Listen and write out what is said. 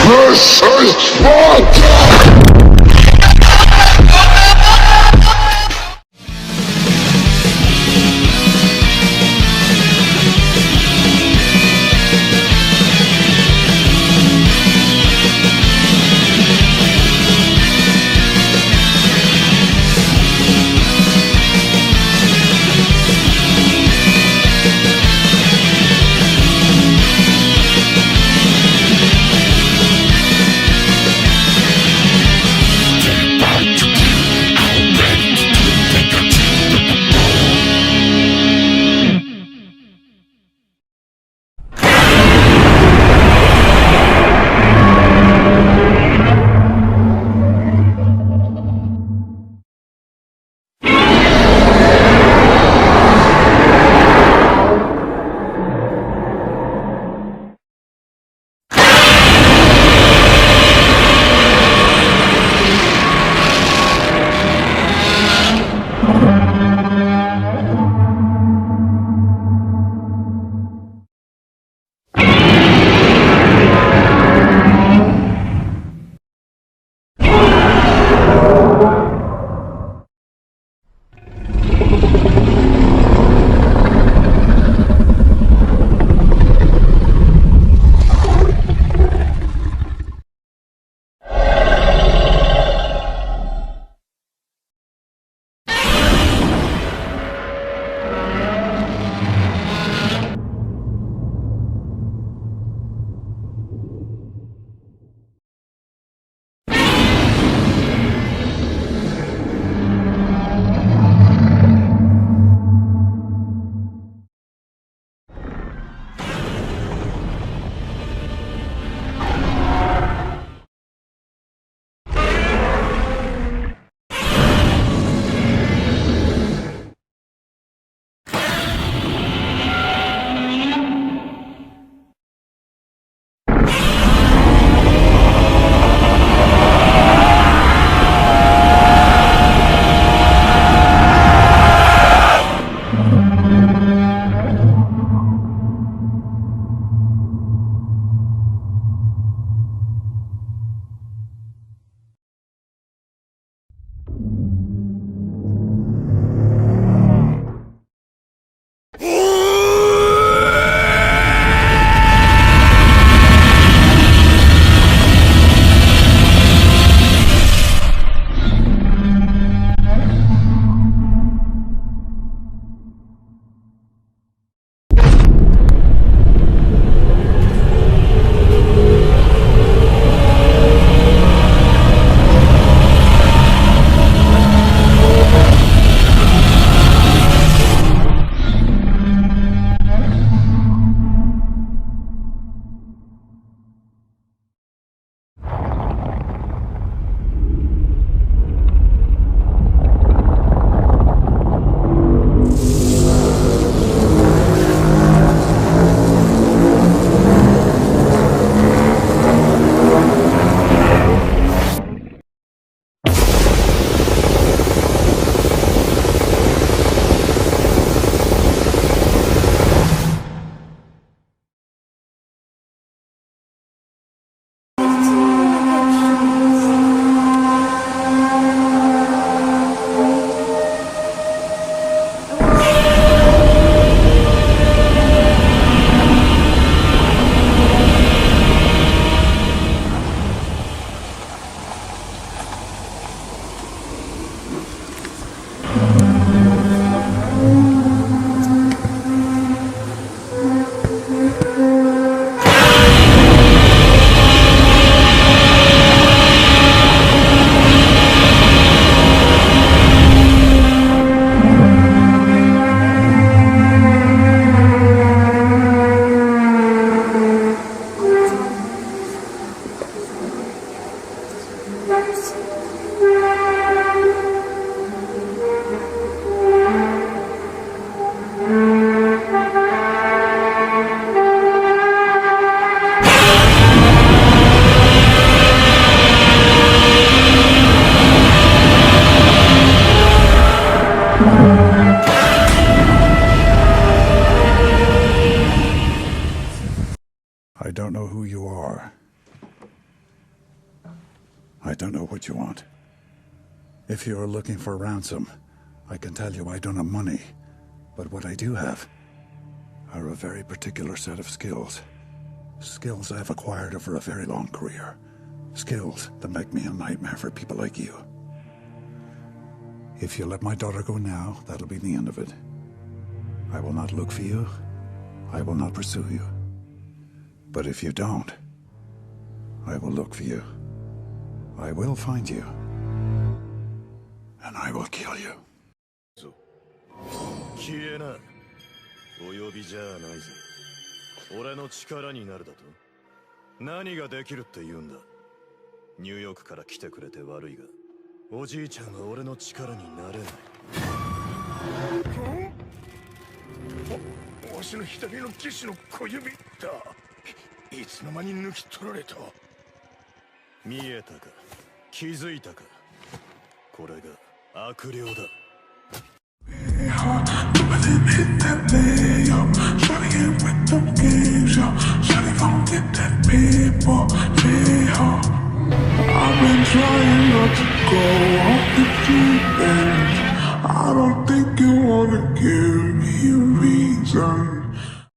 This is Sparta! I don't know who you are, I don't know what you want. If you're looking for ransom, I can tell you I don't have money. But what I do have are a very particular set of skills. Skills I've acquired over a very long career. Skills that make me a nightmare for people like you. If you let my daughter go now, that'll be the end of it. I will not look for you. I will not pursue you. But if you don't, I will look for you. I will find you. And I will kill you. 消えな。お呼びじゃないぜ。俺の力になるだと？何ができるって言うんだ。ニューヨークから来てくれて悪いが、おじいちゃんは俺の力になれない。わしの左の騎士の小指だ。いつの間に抜き取られた。見えたか、気づいたか。これが悪霊だ。Hit that layup, shawty get with the games, yo. Shawty gon' get that paper, pay her. I've been trying not to go off the deep end. I don't think you wanna give me a reason.